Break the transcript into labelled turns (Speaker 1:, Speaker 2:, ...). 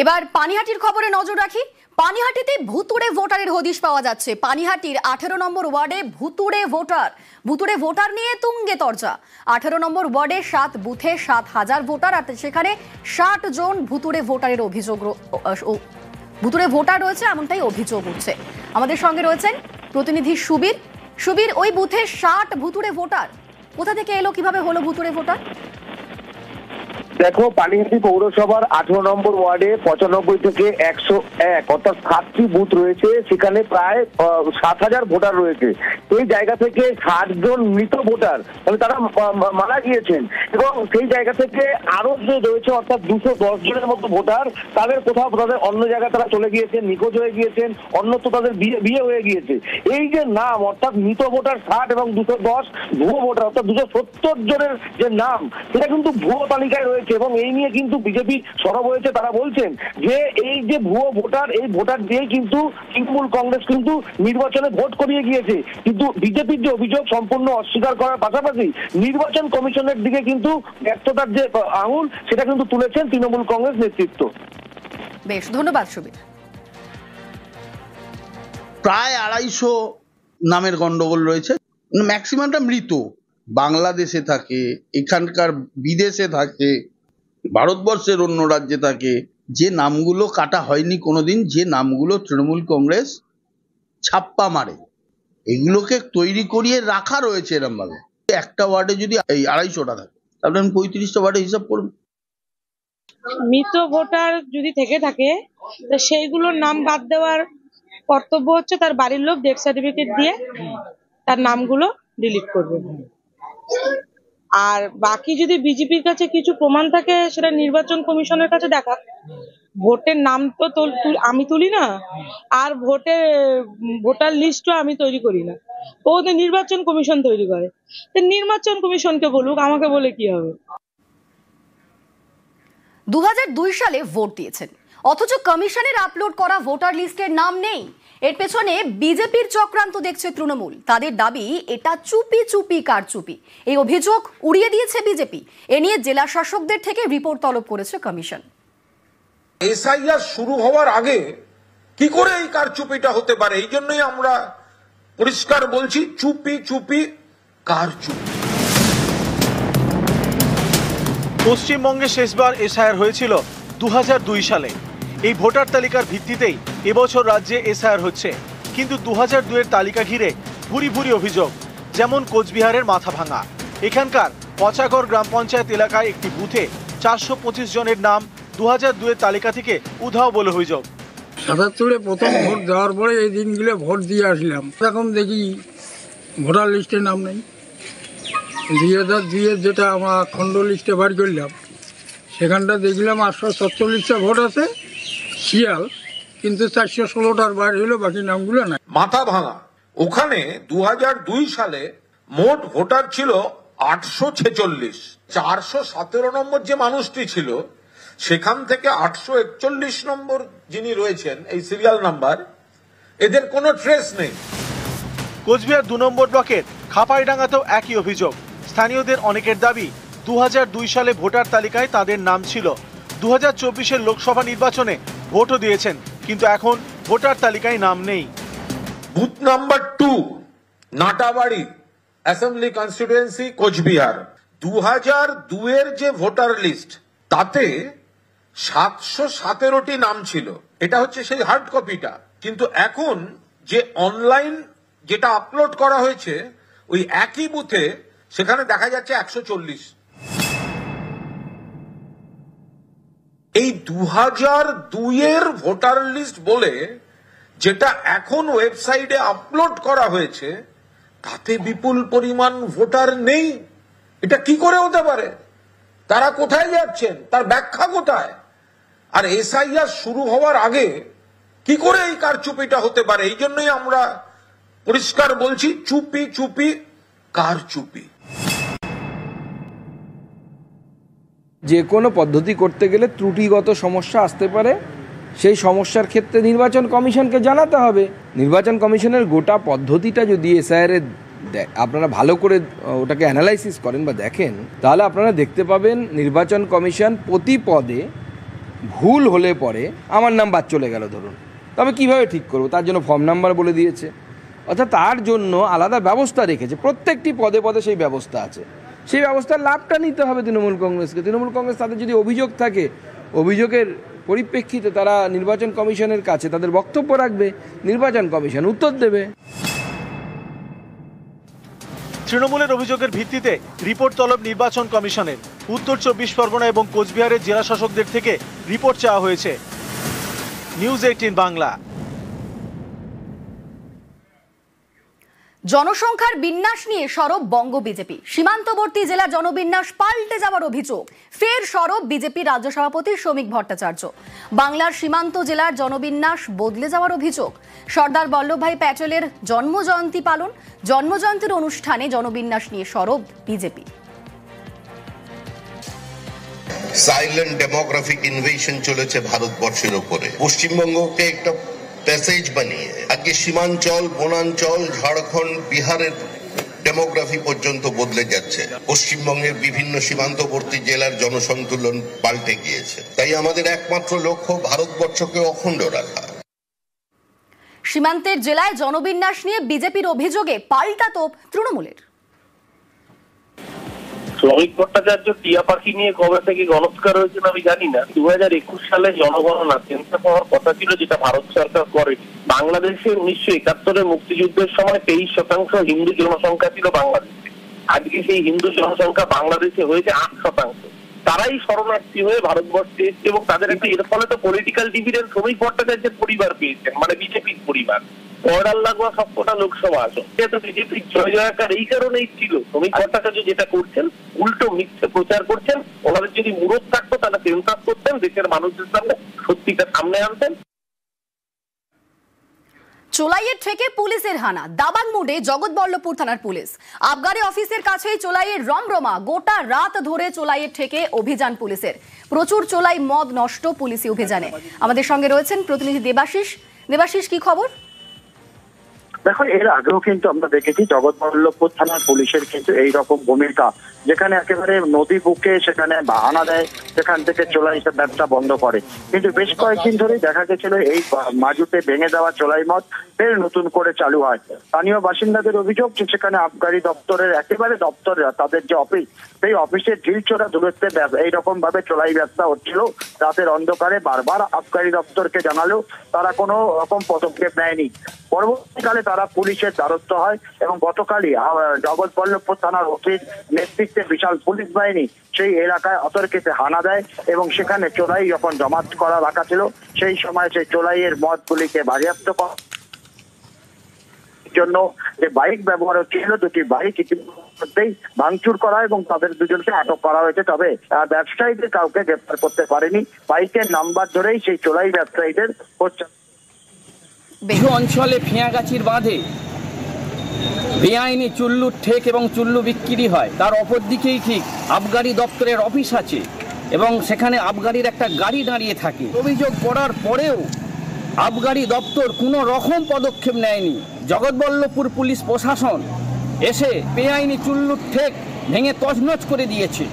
Speaker 1: এবার পানিহাটির খবরে নজর রাখি। পানিহাটিতে ভুতুড়ে ভোটারের হদিশ পাওয়া যাচ্ছে। পানিহাটির 18 নম্বর ওয়ার্ডে ভুতুড়ে ভোটার নিয়ে তুঙ্গে তর্জা। 18 নম্বর ওয়ার্ডে 7 বুথে 7,000 ভোটার, আর সেখানে 60 জন ভুতুড়ে ভোটারের ভুতুড়ে ভোটার রয়েছে, এমনটাই অভিযোগ উঠছে। আমাদের সঙ্গে রয়েছেন প্রতিনিধি সুবীর। ওই বুথে 60 ভুতুড়ে ভোটার কোথা থেকে এলো, কিভাবে হলো ভুতুড়ে ভোটার?
Speaker 2: দেখো, পানিহাটি পৌরসভার 18 নম্বর ওয়ার্ডে 95 থেকে 101 অর্থাৎ 7টি বুথ রয়েছে। সেখানে প্রায় 7,000 ভোটার রয়েছে। এই জায়গা থেকে 60 জন মৃত ভোটার, মানে তারা মারা গিয়েছেন, এবং সেই জায়গা থেকে আরো যে রয়েছে অর্থাৎ 210 জনের মতো ভোটার, তাদের কোথাও তাদের অন্য জায়গায় তারা চলে গিয়েছেন, নিখোঁজ হয়ে গিয়েছেন, অন্যত্র তাদের বিয়ে হয়ে গিয়েছে। এই যে নাম অর্থাৎ মৃত ভোটার 60 এবং 210 ভুয়ো ভোটার অর্থাৎ 270 জনের যে নাম, সেটা কিন্তু ভুয়ো তালিকায় রয়েছে। এবং এই নিয়ে কিন্তু বিজেপি সরব হয়েছে। তারা বলছেন যে এই যে ভুয়ো ভোটার, এই ভোটার দিয়েই কিন্তু তৃণমূল কংগ্রেস কিন্তু নির্বাচনে ভোট করিয়ে গিয়েছে। কিন্তু বিজেপির যে অভিযোগ সম্পূর্ণ অস্বীকার করার পাশাপাশি নির্বাচন কমিশনের দিকে কিন্তু ব্যর্থতার যে আঙুল, সেটা কিন্তু তুলেছেন তৃণমূল কংগ্রেস নেতৃত্ব।
Speaker 1: বেশ, ধন্যবাদ সুবীর।
Speaker 3: প্রায় 250 নামের গন্ডগোল রয়েছে, ম্যাক্সিমামটা মৃত। বাংলাদেশে থাকে, এখানকার বিদেশে থাকে, ভারতবর্ষের অন্য রাজ্যে থাকে। যে নামগুলো কাটা হয়নি কোনোদিন, যে নামগুলো তৃণমূল কংগ্রেস ছাপ্পা মারে, এগুলোকে তৈরি করিয়ে রাখা রয়েছে এরম ভাবে। একটা ওয়ার্ডে যদি এই 250টা থাকে, তাহলে আমি 35টা ওয়ার্ডে হিসাব করুন।
Speaker 4: মৃত ভোটার যদি থেকে থাকে, সেইগুলোর নাম বাদ দেওয়ার কর্তব্য হচ্ছে তার বাড়ির লোক ডেথ সার্টিফিকেট দিয়ে তার নামগুলো ডিলিট করবে। আর বাকি যদি বিজেপির কাছে কিছু প্রমাণ থাকে, সেটা নির্বাচন কমিশনের কাছে দেখা। ভোটের নাম তো আমি তুলি না, আর ভোটার লিস্টও আমি তৈরি করি না, ওদের নির্বাচন কমিশন তৈরি করে। নির্বাচন কমিশনকে বলুক, আমাকে বলে কি হবে।
Speaker 1: 2002 সালে ভোট দিয়েছেন, অথচ কমিশনের আপলোড করা ভোটার লিস্টের নাম নেই। এর পেছনে বিজেপির চক্রান্ত দেখছে তৃণমূল। তাদের দাবি এটা চুপি চুপি কারচুপি। এই অভিযোগ উড়িয়ে দিয়েছে বিজেপি। এ নিয়ে জেলা শাসকদের থেকে রিপোর্ট তলব করেছে কমিশন।
Speaker 5: এসআইআর শুরু হওয়ার আগে কি করে এই কারচুপিটা হতে পারে? এই জন্যই আমরা পরিষ্কার বলছি, চুপি চুপি কারচুপি।
Speaker 6: পশ্চিমবঙ্গে শেষবার এসআইআর হয়েছিল 2002 সালে। এই ভোটার তালিকার ভিত্তিতেই এবছর রাজ্যে এসআইআর হচ্ছে। কিন্তু 2002-এর তালিকা ঘিরে ভুরি ভুরি অভিযোগ, যেমন কোচবিহারের মাথাভাঙা। এখানকার পচাগড় গ্রাম পঞ্চায়েত এলাকায় একটি বুথে 425 জনের নাম 2002-এর তালিকা থেকে উধাও বলে অভিযোগ।
Speaker 7: 77-এ প্রথম ভোট দেওয়ার পরে এই দিনগুলো ভোট দিয়ে আসলাম, এখন দেখি ভোটার লিস্টে নাম নেই। 2002-এর যেটা আমরা খণ্ড লিস্টে বার করলাম, সেখানটা দেখলাম 847টা ভোট আছে, শিয়াল, কিন্তু 416টার বার হলো, বাকি নামগুলো নাই।
Speaker 5: মাথাভাঙা, ওখানে 2002 সালে মোট ভোটার ছিল 846। 417 নম্বর যে মানুষটি ছিল, সেখান থেকে 841 নম্বর যিনি রয়েছেন এই সিরিয়াল নাম্বার, এদের কোনো ট্রেস নেই।
Speaker 6: কোচবিহার 2 নম্বর ব্লকের খাপাইডাঙ্গাতেও একই অভিযোগ। স্থানীয়দের অনেকের দাবি 2002 সালে ভোটার তালিকায় তাদের নাম ছিল। 2024-এর লোকসভা নির্বাচনে ভোটও দিয়েছেন, কিন্তু এখন ভোটার তালিকায় নাম নেই।
Speaker 5: Booth number 2, Natabari assembly constituency, Coochbehar. 2002-এর যে ভোটার লিস্ট, তাতে 717টি নাম ছিল। এটা হচ্ছে সেই হার্ড কপিটা। কিন্তু এখন যে অনলাইন যেটা আপলোড করা হয়েছে, ওই একই বুথে সেখানে দেখা যাচ্ছে 140। এই 2002-এর ভোটার লিস্ট বলে যেটা এখন ওয়েবসাইটে আপলোড করা হয়েছে, তাতে বিপুল পরিমাণ ভোটার নেই। এটা কি করে হতে পারে? তারা কোথায় যাচ্ছেন, তার ব্যাখ্যা কোথায়? আর এসআইআর শুরু হওয়ার আগে কি করে এই কারচুপিটা হতে পারে? এই জন্যই আমরা পরিষ্কার বলছি, চুপি চুপি কারচুপি।
Speaker 8: যে কোনো পদ্ধতি করতে গেলে ত্রুটিগত সমস্যা আসতে পারে, সেই সমস্যার ক্ষেত্রে নির্বাচন কমিশনকে জানাতে হবে। নির্বাচন কমিশনের গোটা পদ্ধতিটা যদি এসআইআর আপনারা ভালো করে ওটাকে অ্যানালাইসিস করেন বা দেখেন, তাহলে আপনারা দেখতে পাবেন নির্বাচন কমিশন প্রতি পদে ভুল হলে পরে আমার নাম বাদ চলে গেল ধরুন, তবে কিভাবে ঠিক করবো? তার জন্য ফর্ম নাম্বার বলে দিয়েছে, অর্থাৎ তার জন্য আলাদা ব্যবস্থা রেখেছে, প্রত্যেকটি পদে পদে সেই ব্যবস্থা আছে। সেই ব্যবস্থার লাভটা নিতে হবে তৃণমূল কংগ্রেসকে। তৃণমূল কংগ্রেস তাদের যদি অভিযোগ থাকে, অভিযোগের পরিপ্রেক্ষিতে তারা নির্বাচন কমিশনের কাছে তাদের বক্তব্য রাখবে, নির্বাচন কমিশন উত্তর দেবে।
Speaker 6: তৃণমূলের অভিযোগের ভিত্তিতে রিপোর্ট তলব নির্বাচন কমিশনের। উত্তর 24 পরগনা এবং কোচবিহারের জেলা শাসকদের থেকে রিপোর্ট চাওয়া হয়েছে। নিউজ 18 বাংলা।
Speaker 1: জনসংখ্যার বিন্যাস নিয়ে সরব বঙ্গ বিজেপি। সীমান্তবর্তী জেলার জনবিন্যাস পাল্টে যাওয়ার অভিযোগ। ফের সরব বিজেপি রাজ্য সভাপতি শ্রমিক ভট্টাচার্য। বাংলার সীমান্ত জেলার জনবিন্যাস বদলে যাওয়ার অভিযোগ। সর্দার বল্লভভাই প্যাটেলের জন্মজয়ন্তী পালন, জন্মজয়ন্তীর অনুষ্ঠানে জনবিন্যাস নিয়ে সরব বিজেপি।
Speaker 9: সাইলেন্ট ডেমোগ্রাফিক ইনভেশন চলেছে ভারতবর্ষের উপরে। পশ্চিমবঙ্গকে একটা প্যাসেজ বানিয়ে আজকে সীমাঞ্চল, বনাঞ্চল, ঝাড়খণ্ড, বিহারের ডেমোগ্রাফি পর্যন্ত বদলে যাচ্ছে। পশ্চিমবঙ্গের বিভিন্ন সীমান্তবর্তী জেলার জনসন্তুলন পাল্টে গিয়েছে। তাই আমাদের একমাত্র লক্ষ্য ভারতবর্ষকে অখণ্ড রাখা।
Speaker 1: সীমান্তের জেলায় জনবিন্যাস নিয়ে বিজেপির অভিযোগে পাল্টা তোপ তৃণমূলের।
Speaker 10: শ্রমিক ভট্টাচার্য টিয়া পাখি নিয়ে কবে থেকে গণস্কার হয়েছেন আমি জানি না। 2021 সালে জনগণনা সেন্সাস হওয়ার কথা ছিল, যেটা ভারত সরকার করে। বাংলাদেশে 1971 মুক্তিযুদ্ধের সময় 23% হিন্দু জনসংখ্যা ছিল বাংলাদেশে। আজকে সেই হিন্দু জনসংখ্যা বাংলাদেশে হয়েছে 8%। তারাই শরণার্থী হয়ে ভারতবর্ষে এসছে এবং তাদের একটা এর ফলে তো পলিটিক্যাল ডিভিডেন্ড শ্রমিক ভট্টাচার্যের পরিবার পেয়েছেন, মানে বিজেপির পরিবার। বর্ডার লাগোয়া সবকটা লোকসভা আসন যেহেতু বিজেপির জয় জয়কার এই কারণেই ছিল। শ্রমিক ভট্টাচার্য যেটা করছেন, উল্টো মিথ্যে প্রচার করছেন। ওনাদের যদি মুরত থাকতো তাহলে সেন্সাস করতেন, দেশের মানুষের সামনে সত্যিটা সামনে আনতেন।
Speaker 1: চোলাইয়ের থেকে পুলিশের হানা, দাবাং মোড়ে জগৎবল্লভপুর থানার পুলিশ। আবগারি অফিসের কাছেই চোলাইয়ের রমরমা। গোটা রাত ধরে চোলাইয়ের থেকে অভিযান পুলিশের। প্রচুর চোলাই মদ নষ্ট পুলিশি অভিযানে। আমাদের সঙ্গে রয়েছেন প্রতিনিধি দেবাশিস। দেবাশিস, কি খবর?
Speaker 2: দেখো, এর আগেও কিন্তু আমরা দেখেছি জগৎবল্লভপুর থানার পুলিশের কিন্তু এইরকম ভূমিকা, যেখানে একেবারে নদী বুকে সেখানে বাহানা দেয়, সেখান থেকে চোলাই ব্যবসা বন্ধ করে। কিন্তু বেশ কয়েকদিন ধরেই দেখা গেছিল এই মাজুতে ভেঙে দেওয়া চোলাই মদ ফের নতুন করে চালু হয়। স্থানীয় বাসিন্দাদের অভিযোগ যে সেখানে আবগারি দপ্তরের একেবারে দপ্তর, তাদের যে অফিস, সেই অফিসের ঢিলচোরা দূরত্বে এইরকম ভাবে চোলাই ব্যবসা হচ্ছিল। রাতের অন্ধকারে বারবার আবগারি দপ্তরকে জানালেও তারা কোনো রকম পদক্ষেপ নেয়নি। পরবর্তীকালে তারা পুলিশের দ্বারস্থ হয় এবং গতকালই জগৎবল্লভপুর থানার ওসির নেতৃত্বে বিশাল পুলিশ বাহিনী সেই এলাকায় অতর্কিতে হানা দেয় এবং সেখানে চোলাই যখন জমাত করা রাখা ছিল সেই সময় সেই চোলাইয়ের মদগুলিকে বাজেয়াপ্ত করার জন্য যে বাইক ব্যবহার হচ্ছিল, দুটি বাইক ইতিমধ্যেই ভাঙচুর করা এবং তাদের দুজনকে আটক করা হয়েছে। তবে ব্যবসায়ীদের কাউকে গ্রেপ্তার করতে পারেনি। বাইকের নাম্বার ধরেই সেই চোলাই ব্যবসায়ীদের হচ্ছে।
Speaker 11: কিছু অঞ্চলে ফিয়াগাছির বাঁধে বেআইনি চুল্লুর ঠেক এবং চুল্লু বিক্রি হয়, তার অপর দিকেই ঠিক আবগারি দপ্তরের অফিস আছে এবং সেখানে আবগারির একটা গাড়ি দাঁড়িয়ে থাকে। অভিযোগ করার পরেও আবগারি দপ্তর কোনো রকম পদক্ষেপ নেয়নি। জগৎবল্লভপুর পুলিশ প্রশাসন এসে বেআইনি চুল্লুর ঠেক ভেঙে তছনছ করে দিয়েছে।